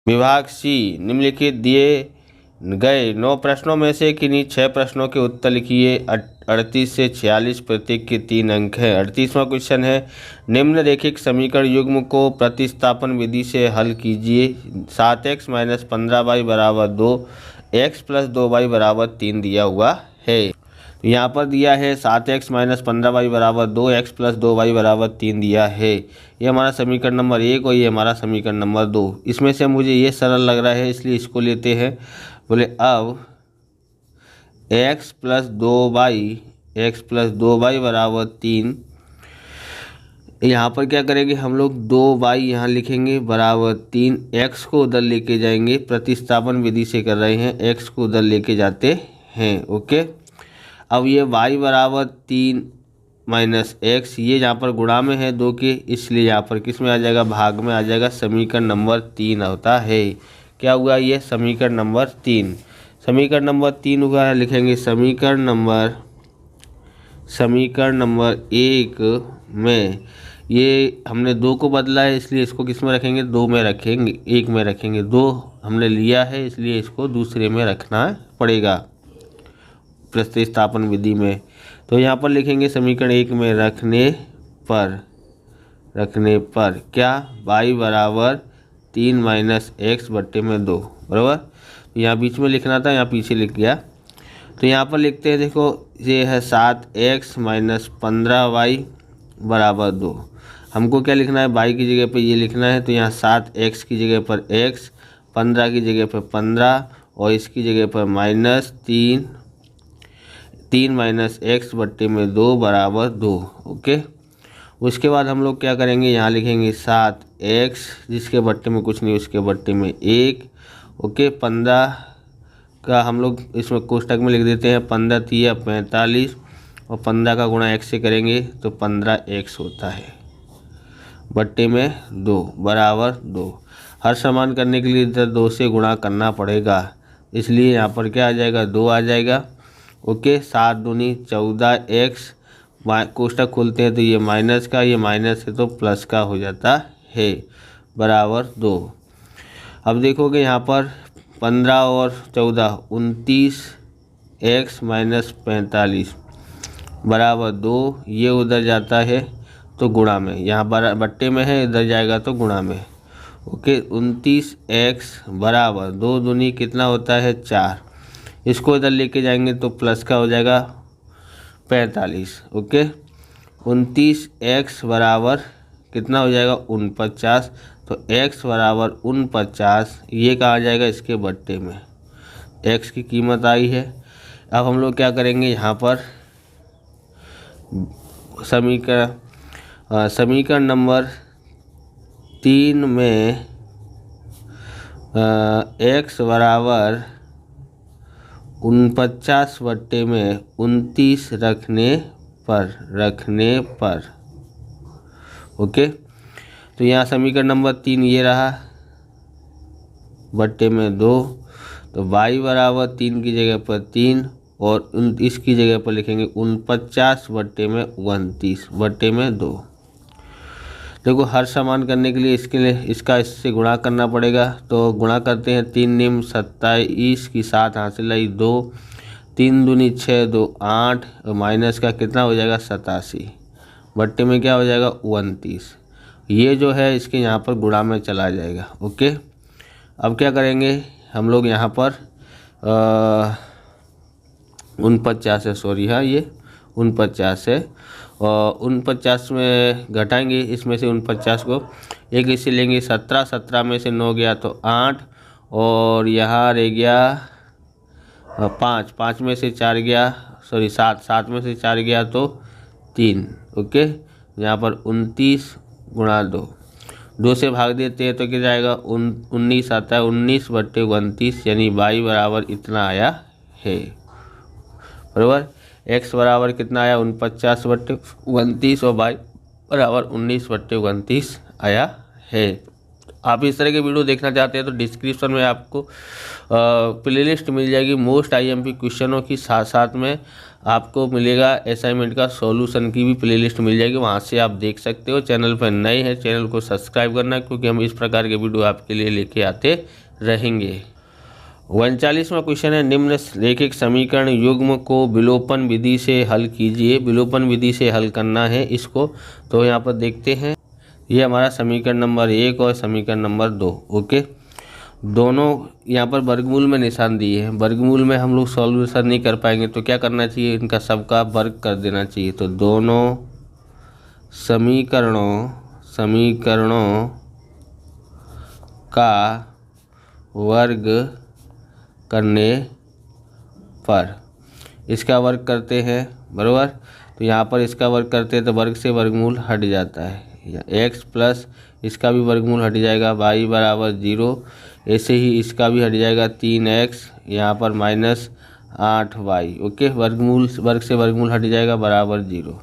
विभाग सी निम्नलिखित दिए गए 9 प्रश्नों में से किन्हीं 6 प्रश्नों के उत्तर लिखिए। 38 से 46 प्रत्येक के 3 अंक हैं। 38वां क्वेश्चन है, निम्नलिखित समीकरण युग्म को प्रतिस्थापन विधि से हल कीजिए। 7x - 15y बराबर 2, x + 2y बराबर 3 दिया हुआ है। यहाँ पर दिया है 7x - 15y बराबर 2, x + 2y बराबर 3 दिया है। ये हमारा समीकरण नंबर 1 और ये हमारा समीकरण नंबर 2। इसमें से मुझे ये सरल लग रहा है इसलिए इसको लेते हैं। बोले अब x + 2y बराबर 3। यहाँ पर क्या करेंगे हम लोग, 2y यहाँ लिखेंगे बराबर 3, x को उधर लेके जाएंगे, प्रतिस्थापन विधि से कर रहे हैं, x को उधर लेके जाते हैं। ओके, अब ये y बराबर 3 - x, ये यहाँ पर गुणा में है 2 के, इसलिए यहाँ पर किस में आ जाएगा, भाग में आ जाएगा। समीकरण नंबर 3 होता है। क्या हुआ, ये समीकरण नंबर 3। समीकरण नंबर 3 हुआ, लिखेंगे समीकरण नंबर 1 में ये हमने 2 को बदला है इसलिए इसको किस में रखेंगे, 2 में रखेंगे, 1 में रखेंगे। 2 हमने लिया है इसलिए इसको दूसरे में रखना पड़ेगा प्रतिस्थापन विधि में। तो यहाँ पर लिखेंगे समीकरण 1 में रखने पर क्या, y बराबर 3 - x बट्टे में 2 बराबर। यहाँ बीच में लिखना था, यहाँ पीछे लिख गया। तो यहाँ पर लिखते हैं, देखो ये है 7x - 15y बराबर 2। हमको क्या लिखना है, y की जगह पे ये लिखना है। तो यहाँ 7x की जगह पर x, 15 की जगह पर 15 और इसकी जगह पर -3 x बट्टे में 2 बराबर 2। ओके, उसके बाद हम लोग क्या करेंगे, यहाँ लिखेंगे 7x, जिसके बट्टे में कुछ नहीं, उसके बट्टे में 1। ओके, 15 का हम लोग इसमें कोष्टक में लिख देते हैं, 15 × 45 और 15 का गुणा x से करेंगे तो 15x होता है, बट्टे में 2 बराबर 2। हर समान करने के लिए इधर 2 से गुणा करना पड़ेगा, इसलिए यहाँ पर क्या आ जाएगा, 2 आ जाएगा। ओके, 7 दूनी 14x, कोष्टक खोलते हैं तो ये माइनस का, ये माइनस है तो प्लस का हो जाता है, बराबर 2। अब देखोगे यहाँ पर 15 और 14 29x - 45 बराबर 2, ये उधर जाता है तो गुणा में, यहाँ बट्टे में है, इधर जाएगा तो गुणा में। ओके, 29x बराबर 2 दूनी कितना होता है, 4। इसको इधर लेके जाएंगे तो प्लस का हो जाएगा 45। ओके, 29x बराबर कितना हो जाएगा, 49। तो x बराबर 49, ये कहाँ जाएगा, इसके बट्टे में। x की कीमत आई है। अब हम लोग क्या करेंगे, यहाँ पर समीकरण नंबर 3 में x बराबर 49 बट्टे में 29 रखने पर। ओके, तो यहाँ समीकरण नंबर 3 ये रहा, बट्टे में 2। तो y बराबर 3 की जगह पर 3 और इसकी जगह पर लिखेंगे 49 बट्टे में 29 बट्टे में 2। देखो, हर समान करने के लिए इसका इससे गुणा करना पड़ेगा। तो गुणा करते हैं, 3 निम 27 की 7 हासिल आई 2, 3 दूनी 6, 2 8 और माइनस का कितना हो जाएगा, 87 बट्टे में क्या हो जाएगा, 29। ये जो है इसके यहाँ पर गुणा में चला जाएगा। ओके, अब क्या करेंगे हम लोग यहाँ पर 49 है, सॉरी, हाँ ये 49 है और 49 में घटाएंगे इसमें से 49 को, एक इसे लेंगे 17 में से 9 गया तो 8 और यहाँ रह गया 5 में से 4 गया, सॉरी 7 में से 4 गया तो 3। ओके, यहाँ पर 29 × 2 से भाग देते हैं तो क्या जाएगा, 19 आता है, 19 बट्टे 29, यानी y बराबर इतना आया है, बराबर। x बराबर कितना आया, 49 बट्टे 29 और y बराबर 19 बट्टे 29 आया है। आप इस तरह के वीडियो देखना चाहते हैं तो डिस्क्रिप्शन में आपको प्लेलिस्ट मिल जाएगी मोस्ट आईएमपी क्वेश्चनों की, साथ साथ में आपको मिलेगा असाइनमेंट का सॉल्यूशन की भी प्लेलिस्ट मिल जाएगी, वहाँ से आप देख सकते हो। चैनल पर नए हैं चैनल को सब्सक्राइब करना, क्योंकि हम इस प्रकार के वीडियो आपके लिए लेके आते रहेंगे। 39वां क्वेश्चन है, निम्नलिखित समीकरण युग्म को विलोपन विधि से हल कीजिए। विलोपन विधि से हल करना है इसको, तो यहाँ पर देखते हैं। ये हमारा समीकरण नंबर 1 और समीकरण नंबर 2। ओके, दोनों यहाँ पर वर्गमूल में निशान दिए हैं। वर्गमूल में हम लोग सॉल्यूशन नहीं कर पाएंगे, तो क्या करना चाहिए, इनका सबका वर्ग कर देना चाहिए। तो दोनों समीकरणों का वर्ग करने पर इसका वर्ग करते हैं, बराबर। तो यहाँ पर इसका वर्ग करते हैं तो वर्ग से वर्गमूल हट जाता है, x प्लस इसका भी वर्गमूल हट जाएगा, y बराबर 0। ऐसे ही इसका भी हट जाएगा 3x, यहाँ पर -8y। ओके, वर्ग से वर्गमूल हट जाएगा बराबर 0।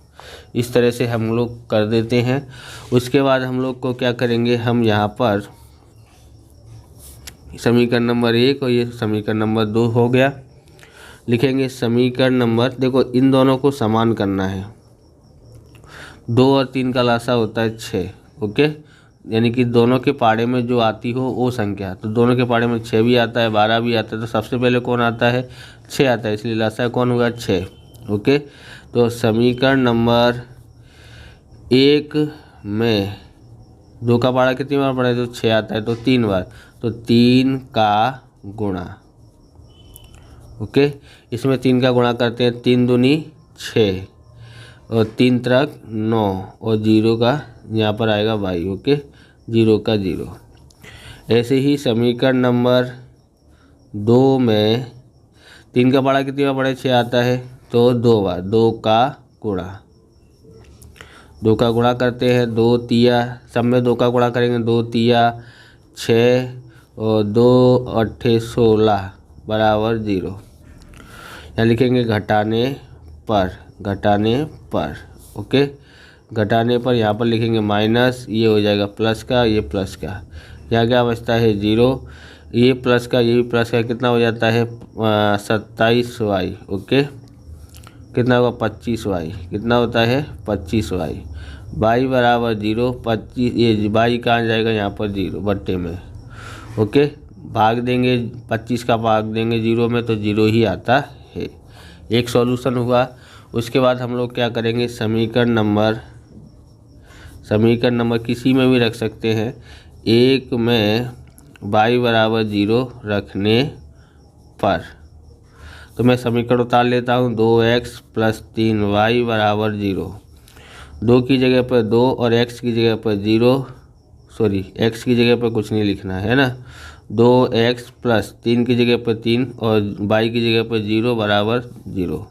इस तरह से हम लोग कर देते हैं। उसके बाद हम लोग को क्या करेंगे, हम यहाँ पर समीकरण नंबर 1 और ये समीकरण नंबर 2 हो गया। लिखेंगे समीकरण नंबर, देखो इन दोनों को समान करना है। 2 और 3 का लासा होता है 6। ओके, यानी कि दोनों के पाड़े में जो आती हो वो संख्या, तो दोनों के पाड़े में 6 भी आता है 12 भी आता है, तो सबसे पहले कौन आता है, 6 आता है, इसलिए लासा कौन होगा 6। ओके, तो समीकरण नंबर 1 में 2 का पाड़ा कितनी बार पड़ा है, तो 6 आता है, तो 3 बार, तो 3 का गुणा। ओके, इसमें 3 का गुणा करते हैं, 3 दूनी 6 और 3 त्रिक 9 और 0 का यहाँ पर आएगा y। ओके, 0 का 0। ऐसे ही समीकरण नंबर 2 में 3 का पाड़ा कितनी बार पड़ा है, 6 आता है, तो 2 बार, 2 का गुणा। 2 का गुणा करते हैं, 2 तिया, सब में 2 का गुणा करेंगे, 2 तिया 6 और 2 8 16 बराबर 0। यहाँ लिखेंगे घटाने पर। ओके, घटाने पर यहाँ पर लिखेंगे माइनस, ये हो जाएगा प्लस का, ये प्लस का, यहाँ क्या बचता है 0, ये प्लस का ये भी प्लस का, कितना हो जाता है 27y। ओके, कितना होगा 25y, कितना होता है 25y। y बराबर 0, 25, ये y कहाँ जाएगा, यहाँ पर 0 बट्टे में। ओके, भाग देंगे 25 का भाग देंगे 0 में, तो 0 ही आता है। एक सॉल्यूशन हुआ। उसके बाद हम लोग क्या करेंगे, समीकरण नंबर किसी में भी रख सकते हैं। 1 में y बराबर 0 रखने पर, तो मैं समीकरण उतार लेता हूँ। 2x प्लस 3y बराबर 0। 2 की जगह पर 2 और x की जगह पर 0, सॉरी x की जगह पर कुछ नहीं लिखना है ना। 2x प्लस 3 की जगह पर 3 और y की जगह पर 0 बराबर 0।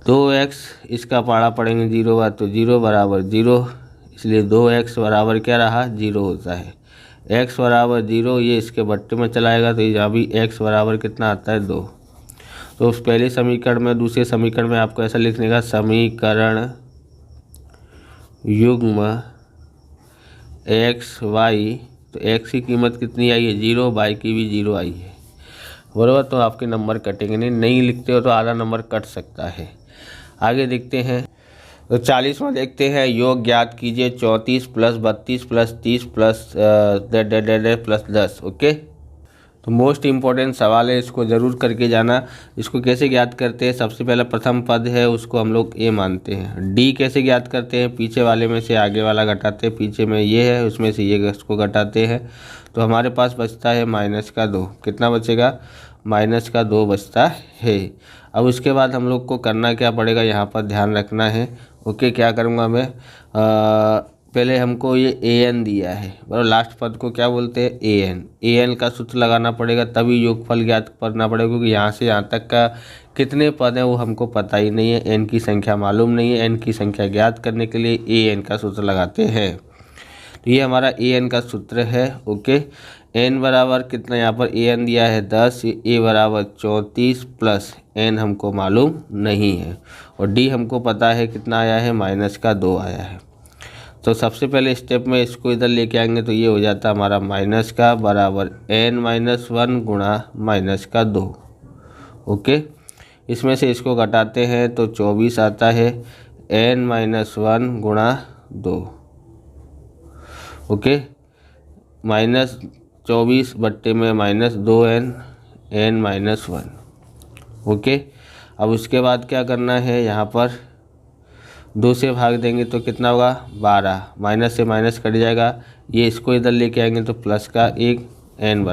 2x इसका पाड़ा पड़ेंगे 0 बार, तो 0 बराबर 0, इसलिए 2x बराबर क्या रहा 0 होता है। x बराबर 0, ये इसके बट्टे में चलाएगा, तो यहाँ भी x बराबर कितना आता है 2। तो उस पहले समीकरण में, दूसरे समीकरण में आपको ऐसा लिखने का, समीकरण युग्म x y, तो x की कीमत कितनी आई है 0, y की भी 0 आई है, बराबर। तो आपके नंबर कटेंगे नहीं लिखते हो तो आधा नंबर कट सकता है। आगे देखते हैं, तो 40वां देखते हैं। योग ज्ञात कीजिए 34 plus 32 plus 30 plus plus 10। Okay, तो मोस्ट इम्पॉर्टेंट सवाल है, इसको ज़रूर करके जाना। इसको कैसे ज्ञात करते हैं, सबसे पहला प्रथम पद है उसको हम लोग a मानते हैं। d कैसे ज्ञात करते हैं, पीछे वाले में से आगे वाला घटाते हैं, पीछे में ये है उसमें से ये उसको घटाते हैं, तो हमारे पास बचता है -2। कितना बचेगा, -2 बचता है। अब उसके बाद हम लोग को करना क्या पड़ेगा, यहाँ पर ध्यान रखना है। ओके, क्या करूँगा मैं, पहले हमको ये an दिया है, और लास्ट पद को क्या बोलते हैं an का सूत्र लगाना पड़ेगा, तभी योगफल ज्ञात करना पड़ेगा, क्योंकि यहाँ से यहाँ तक का कितने पद हैं वो हमको पता ही नहीं है, n की संख्या मालूम नहीं है। n की संख्या ज्ञात करने के लिए an का सूत्र लगाते हैं, तो ये हमारा an का सूत्र है। ओके, n बराबर कितना, यहाँ पर an दिया है 10, a बराबर 34 प्लस n हमको मालूम नहीं है, और d हमको पता है कितना आया है -2 आया है। तो सबसे पहले स्टेप में इसको इधर लेके आएंगे तो ये हो जाता है हमारा माइनस का बराबर n-1 गुणा माइनस का 2। ओके, इसमें से इसको घटाते हैं तो 24 आता है n-1 गुणा 2। ओके, -24 बट्टे में -2n n-1। ओके, अब उसके बाद क्या करना है, यहाँ पर 2 से भाग देंगे तो कितना होगा 12, माइनस से माइनस कट जाएगा, ये इसको इधर लेके आएंगे तो प्लस का 1 n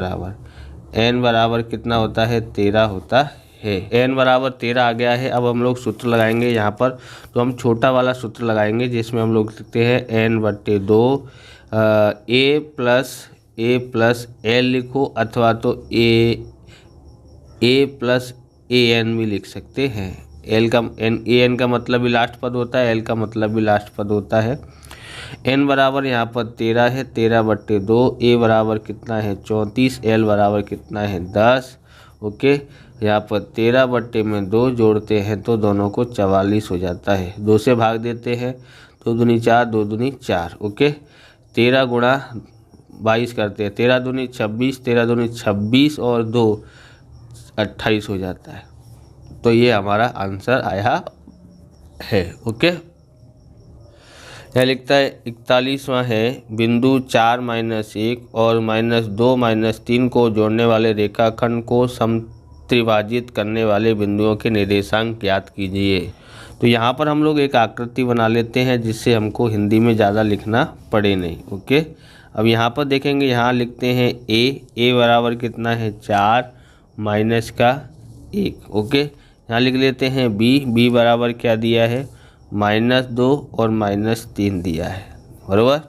बराबर कितना होता है 13 होता है। n बराबर 13 आ गया है। अब हम लोग सूत्र लगाएंगे यहाँ पर, तो हम छोटा वाला सूत्र लगाएंगे जिसमें हम लोग लिखते हैं n/2 a प्लस l लिखो, अथवा तो a प्लस an भी लिख सकते हैं। an का मतलब भी लास्ट पद होता है, l का मतलब भी लास्ट पद होता है। n बराबर यहाँ पर 13 है, 13/2, a बराबर कितना है 34, l बराबर कितना है 10। ओके, यहाँ पर 13/2 जोड़ते हैं तो दोनों को 44 हो जाता है। 2 से भाग देते हैं, 2 दूनी 4, 2 दूनी 4। ओके, 13 गुणा 22 करते हैं, 13 दूनी 26, 13 दूनी 26 और 2 28 हो जाता है। तो ये हमारा आंसर आया है। ओके, यह लिखता है 41वां है, बिंदु 4 -1 और -2 -3 को जोड़ने वाले रेखाखंड को समत्रिभाजित करने वाले बिंदुओं के निर्देशांक ज्ञात कीजिए। तो यहाँ पर हम लोग एक आकृति बना लेते हैं जिससे हमको हिंदी में ज़्यादा लिखना पड़े नहीं। ओके, अब यहाँ पर देखेंगे, यहाँ लिखते हैं a बराबर कितना है 4 माइनस का 1। ओके, यहाँ लिख लेते हैं b बराबर क्या दिया है -2 और -3 दिया है, बराबर।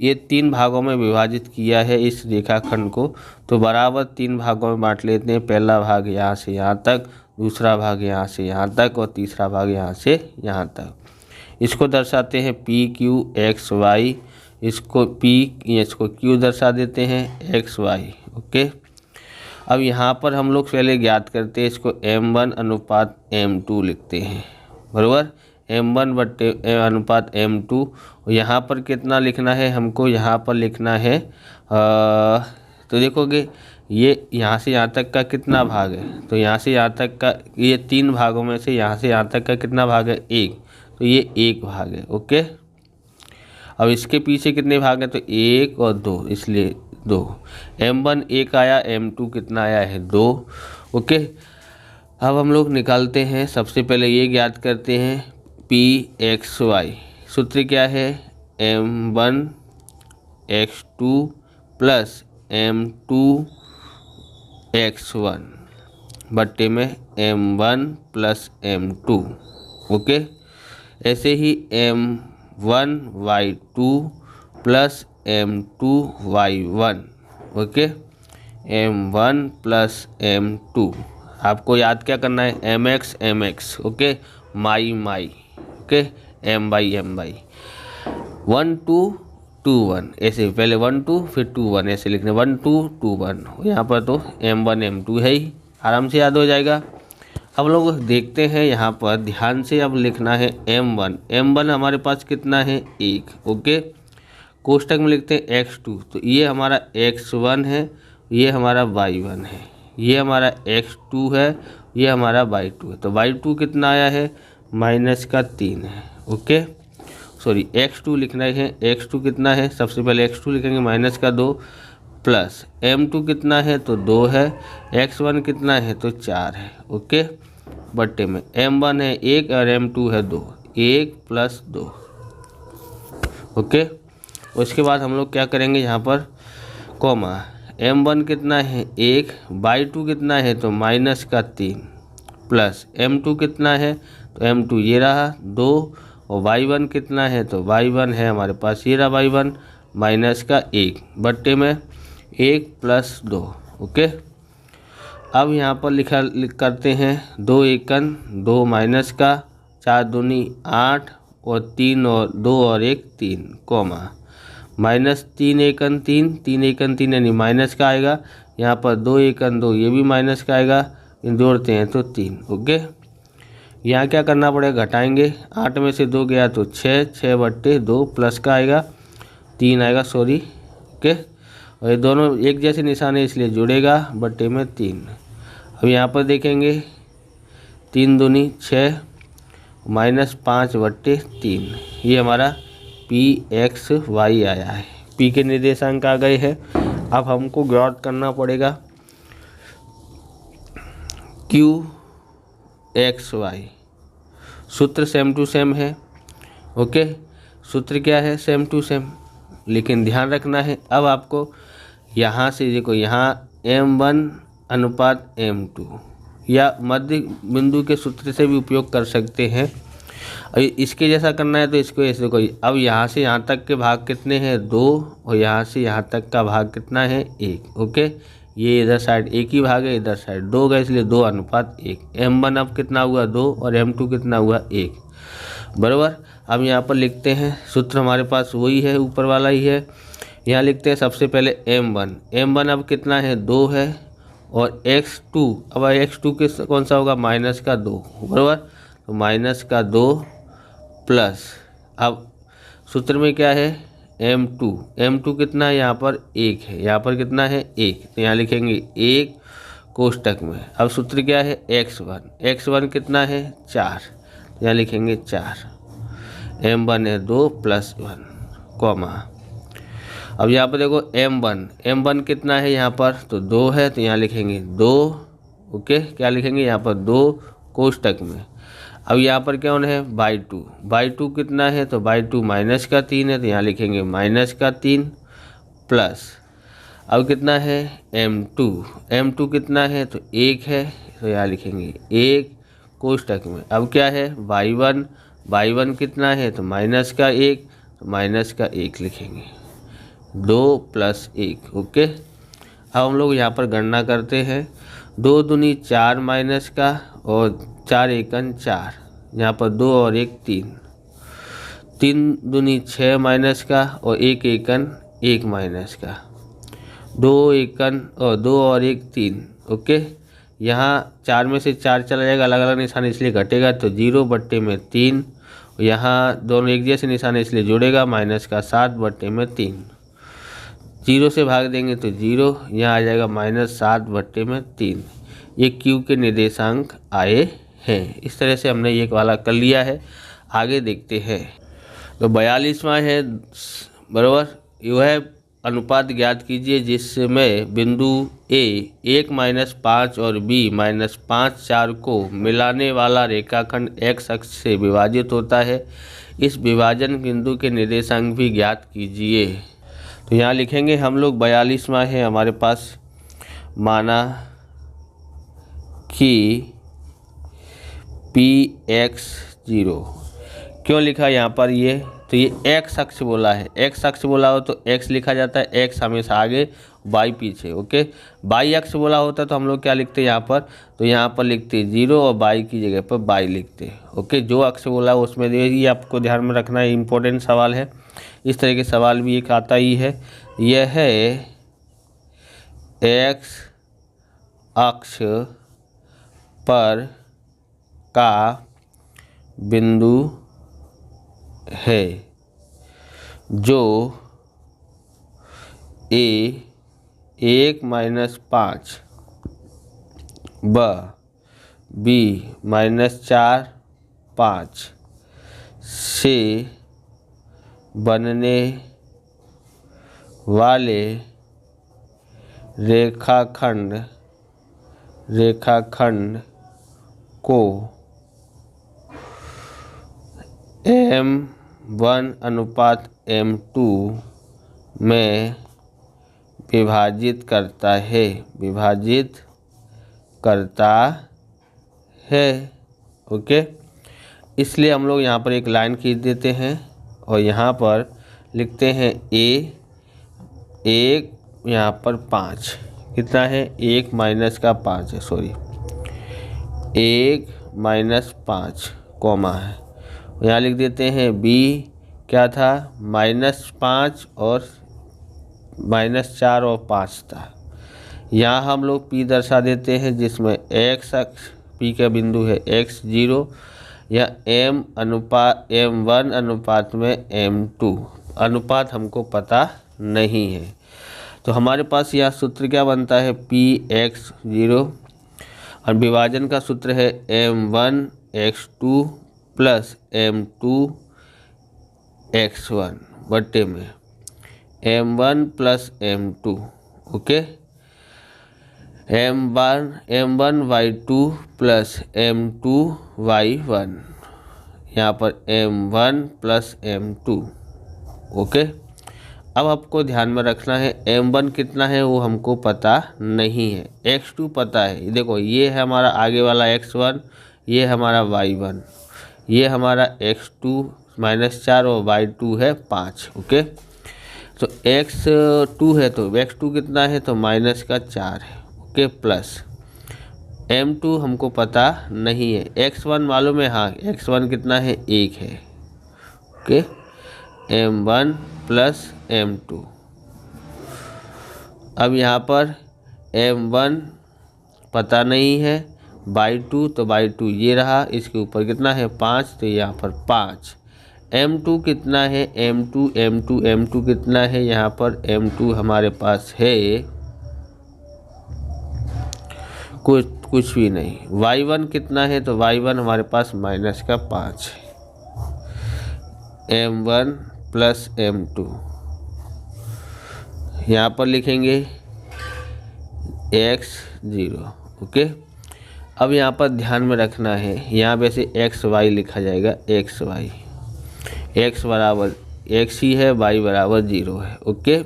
ये 3 भागों में विभाजित किया है इस रेखाखंड को, तो बराबर 3 भागों में बांट लेते हैं। पहला भाग यहाँ से यहाँ तक, दूसरा भाग यहाँ से यहाँ तक और तीसरा भाग यहाँ से यहाँ तक। इसको दर्शाते हैं PQXY, इसको Q दर्शा देते हैं XY। ओके, अब यहाँ पर हम लोग पहले ज्ञात करते हैं, इसको m1/m2 लिखते हैं, बराबर। m1/m2, यहाँ पर कितना लिखना है हमको, यहाँ पर लिखना है तो देखोगे ये यहाँ से यहाँ तक का कितना भाग है, तो यहाँ से यहाँ तक का, ये 3 भागों में से यहाँ से यहाँ तक का कितना भाग है 1, तो ये 1 भाग है। ओके, अब इसके पीछे कितने भाग हैं, तो 1 और 2, इसलिए 2। m1 1 आया, m2 कितना आया है 2। ओके, अब हम लोग निकालते हैं, सबसे पहले ये ज्ञात करते हैं PXY। सूत्र क्या है m1x2 प्लस m2x1 बट्टे में m1 प्लस m2। ओके, ऐसे ही m1y2 plus m2y1। Okay, m1 plus m2, आपको याद क्या करना है mx। ओके, माई। ओके, m/m/, 1 2 2 1, ऐसे पहले 1 2 फिर 2 1, ऐसे लिखने 1 2 2 1। यहाँ पर तो m1 m2 है ही, आराम से याद हो जाएगा। अब लोग देखते हैं यहाँ पर ध्यान से, अब लिखना है m1 हमारे पास कितना है 1। ओके, कोष्टक में लिखते हैं x2, तो ये हमारा x1 है, ये हमारा y1 है, ये हमारा x2 है, ये हमारा y2 है। तो y2 कितना आया है -3 है। ओके, सॉरी x2 लिखना है, x2 कितना है, सबसे पहले x2 लिखेंगे -2 प्लस m2 कितना है तो 2 है, x1 कितना है तो 4 है। ओके, बट्टे में m1 है 1 और m2 है 2, 1 + 2। ओके, उसके बाद हम लोग क्या करेंगे, यहाँ पर कॉमा, m1 कितना है 1, y2 कितना है तो -3 प्लस m2 कितना है तो m2 ये रहा 2, और y1 कितना है तो y1 है हमारे पास ये रहा y1 -1 बट्टे में 1 + 2। ओके, अब यहाँ पर लिख करते हैं 2 एकन 2 माइनस का 4 दूनी 8 और 3 और 2 और 1 3 कॉमा -3 एकन 3 एकन 3 यानी माइनस का आएगा। यहाँ पर 2 एकन 2 ये भी माइनस का आएगा, इन जोड़ते हैं तो 3। ओके, यहाँ क्या करना पड़ेगा, घटाएंगे, 8 में से 2 गया तो 6, 6/2 प्लस का आएगा 3 आएगा, सॉरी, ओके। और ये दोनों एक जैसे निशान है इसलिए जुड़ेगा, बट्टे में 3। अब यहाँ पर देखेंगे 3 दूनी 6 -5/3, ये हमारा PXY आया है। P के निर्देशांक आ गए हैं। अब हमको ज्ञात करना पड़ेगा QXY। सूत्र सेम टू सेम है, ओके। सूत्र क्या है, सेम टू सेम, लेकिन ध्यान रखना है अब आपको यहाँ से देखो, यहाँ M1 अनुपात M2 या मध्य बिंदु के सूत्र से भी उपयोग कर सकते हैं। और इसके जैसा करना है तो इसको ऐसे कोई, अब यहाँ से यहाँ तक के भाग कितने हैं, 2, और यहाँ से यहाँ तक का भाग कितना है, 1, ओके। ये इधर साइड 1 ही भाग है, इधर साइड 2 गए, इसलिए 2:1। M1 अब कितना हुआ, 2, और M2 कितना हुआ, 1, बराबर। अब यहाँ पर लिखते हैं, सूत्र हमारे पास वही है, ऊपर वाला ही है। यहाँ लिखते हैं सबसे पहले M1 अब कितना है, 2 है, और X2, अब X2 किस कौन सा होगा, -2, बराबर। तो -2 प्लस, अब सूत्र में क्या है, M2 कितना है, यहाँ पर 1 है, यहाँ पर कितना है, 1, तो यहाँ लिखेंगे 1 कोष्टक में। अब सूत्र क्या है, X1 कितना है, 4, तो यहाँ लिखेंगे 4, M1 है 2 + 1, कॉमा। अब यहाँ पर देखो M1 कितना है, यहाँ पर तो 2 है, तो यहाँ लिखेंगे 2, ओके। क्या लिखेंगे, यहाँ पर 2 कोष्टक में। अब यहाँ पर क्या होना है, बाई 2 कितना है, तो बाई 2 -3 है, तो यहाँ लिखेंगे -3 प्लस, अब कितना है, M2 कितना है, तो 1 है, तो यहाँ लिखेंगे 1 कोष्टक में। अब क्या है, बाई 1 कितना है, तो -1, तो -1 लिखेंगे, 2 + 1, ओके। अब हम लोग यहाँ पर गणना करते हैं, 2 दूनी 4 माइनस का, और 4 एकन 4, यहाँ पर 2 और 1 3, 3 दूनी 6 माइनस का, और 1 एकन 1 माइनस का, 2 एकन और 2 और 1 3, ओके। यहाँ 4 में से 4 चला जाएगा, अलग अलग निशान इसलिए घटेगा, तो 0/3। यहाँ दोनों एक जैसे निशान इसलिए जुड़ेगा, -7/3। 0 से भाग देंगे तो 0, यहाँ आ जाएगा -7/3। ये Q के निर्देशांक आए हैं। इस तरह से हमने ये वाला कर लिया है। आगे देखते हैं, तो 42वां है, बराबर। यह अनुपात ज्ञात कीजिए जिसमें बिंदु A 1 - 5 और B -5 4 को मिलाने वाला रेखाखंड X अक्ष से विभाजित होता है। इस विभाजन बिंदु के निर्देशांक भी ज्ञात कीजिए। तो यहाँ लिखेंगे हम लोग, 42वां है हमारे पास, माना कि PX0, क्यों लिखा यहाँ पर ये, तो ये X अक्ष बोला है, X अक्ष बोला हो तो X लिखा जाता है, X हमेशा आगे, Y पीछे, ओके। Y अक्ष बोला होता तो हम लोग क्या लिखते यहाँ पर, तो यहाँ पर लिखते 0 और Y की जगह पर Y लिखते, ओके। जो अक्ष बोला उसमें ये आपको ध्यान में रखना है, इम्पोर्टेंट सवाल है। इस तरह के सवाल भी एक आता ही है। यह है X अक्ष पर का बिंदु है जो A 1 - 5 B -4 5 से बनने वाले रेखाखंड को M1 अनुपात M2 में विभाजित करता है, ओके। इसलिए हम लोग यहाँ पर एक लाइन खींच देते हैं और यहाँ पर लिखते हैं A 1, यहाँ पर 5 कितना है, 1 - 5 है, सॉरी 1 - 5 कॉमा है। यहाँ लिख देते हैं B क्या था, -5 और -4 और 5 था। यहाँ हम लोग P दर्शा देते हैं जिसमें X अक्ष P का बिंदु है X0 या m1 अनुपात में m2, अनुपात हमको पता नहीं है। तो हमारे पास यह सूत्र क्या बनता है, Px0, और विभाजन का सूत्र है m1x2 प्लस m2x1 बट्टे में m1 plus m2। Okay, m1y2 plus m2y1, यहाँ पर m1 प्लस m2। ओके, अब आपको ध्यान में रखना है m1 कितना है वो हमको पता नहीं है, x2 पता है। देखो ये है हमारा आगे वाला x1, ये हमारा y1, ये हमारा x2 -4 और y2 है 5। ओके, तो x2 है तो x2 कितना है तो -4 है। ओके, प्लस m2 हमको पता नहीं है, x1 मालूम है, हाँ x1 कितना है 1 है। Okay, m1 plus m2। अब यहाँ पर m1 पता नहीं है, y2 तो y2 ये रहा, इसके ऊपर कितना है 5, तो यहाँ पर 5। m2 कितना है, m2 कितना है, यहाँ पर m2 हमारे पास है कुछ भी नहीं। y1 कितना है तो y1 हमारे पास -5 है, m1 प्लस m2। यहाँ पर लिखेंगे x0। ओके, अब यहाँ पर ध्यान में रखना है, यहाँ वैसे xy लिखा जाएगा, xy, x बराबर x ही है, y बराबर 0 है। ओके,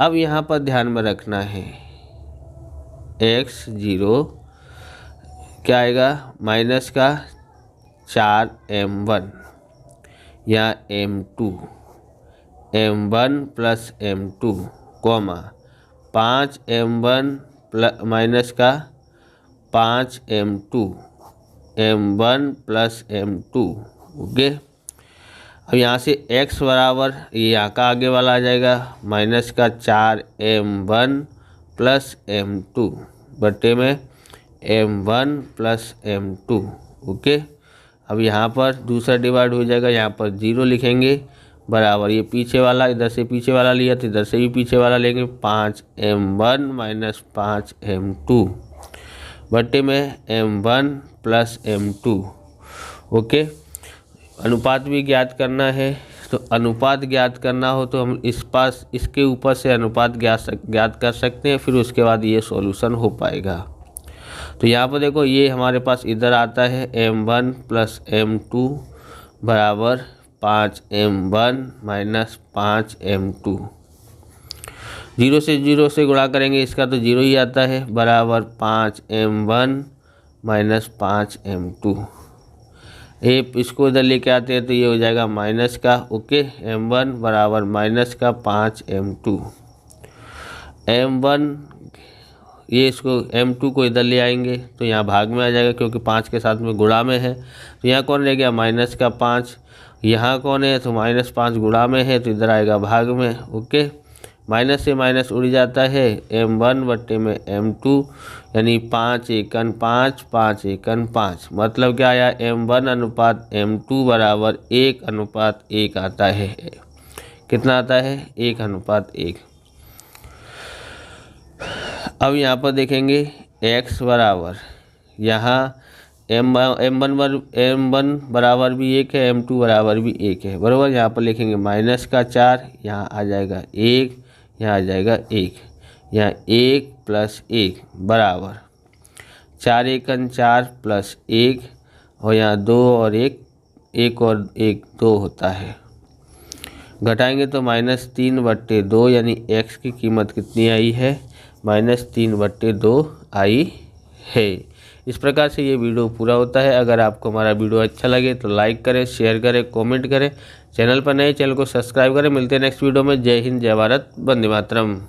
अब यहाँ पर ध्यान में रखना है x0 क्या आएगा, -4 m1 या m2, m1 plus m2 comma 5 m1 plus -5 m2, m1 plus m2। Okay, अब यहाँ से x बराबर ये यहाँ का आगे वाला आ जाएगा -4 m1 प्लस m2 बटे में m1 प्लस m2। ओके, अब यहाँ पर दूसरा डिवाइड हो जाएगा, यहाँ पर 0 लिखेंगे, बराबर ये पीछे वाला, इधर से पीछे वाला लिया तो इधर से भी पीछे वाला लेंगे, 5 m1 माइनस 5 m2 बटे में m1 प्लस m2। ओके, अनुपात भी ज्ञात करना है, तो अनुपात ज्ञात करना हो तो हम इसके ऊपर से अनुपात ज्ञात कर सकते हैं, फिर उसके बाद ये सॉल्यूशन हो पाएगा। तो यहाँ पर देखो ये हमारे पास इधर आता है m1 प्लस m2 बराबर 5 m1 माइनस 5 m2। 0 से गुणा करेंगे इसका तो 0 ही आता है, बराबर 5 m1 माइनस 5 m2। इसको इधर लेके आते हैं तो ये हो जाएगा माइनस का। ओके, m1 बराबर माइनस का 5 m2। m1 ये इसको m2 को इधर ले आएंगे तो यहाँ भाग में आ जाएगा, क्योंकि 5 के साथ में गुणा में है, तो यहाँ कौन रह गया माइनस का 5, यहाँ कौन है तो -5 गुणा में है, तो इधर आएगा भाग में। ओके, माइनस से माइनस उड़ जाता है, m1 बट्टे में m2, यानी 5 एकन 5, 5 एकन 5, मतलब क्या आया m1 अनुपात m2 बराबर 1:1 आता है। कितना आता है 1:1। अब यहाँ पर देखेंगे x बराबर, यहाँ m1 बराबर भी 1 है, m2 बराबर भी 1 है, बराबर। यहाँ पर लिखेंगे -4, यहाँ आ जाएगा 1, यहाँ आ जाएगा 1, यहाँ 1 प्लस 1 बराबर 4 एकन 4 प्लस 1, और यहाँ 2 और 1 और 1 2 होता है। घटाएंगे तो -3/2, यानी x की कीमत कितनी आई है -3/2 आई है। इस प्रकार से ये वीडियो पूरा होता है। अगर आपको हमारा वीडियो अच्छा लगे तो लाइक करें, शेयर करें, कमेंट करें। चैनल पर नए चैनल को सब्सक्राइब करें। मिलते हैं नेक्स्ट वीडियो में। जय हिंद, जय भारत, वंदे मातरम।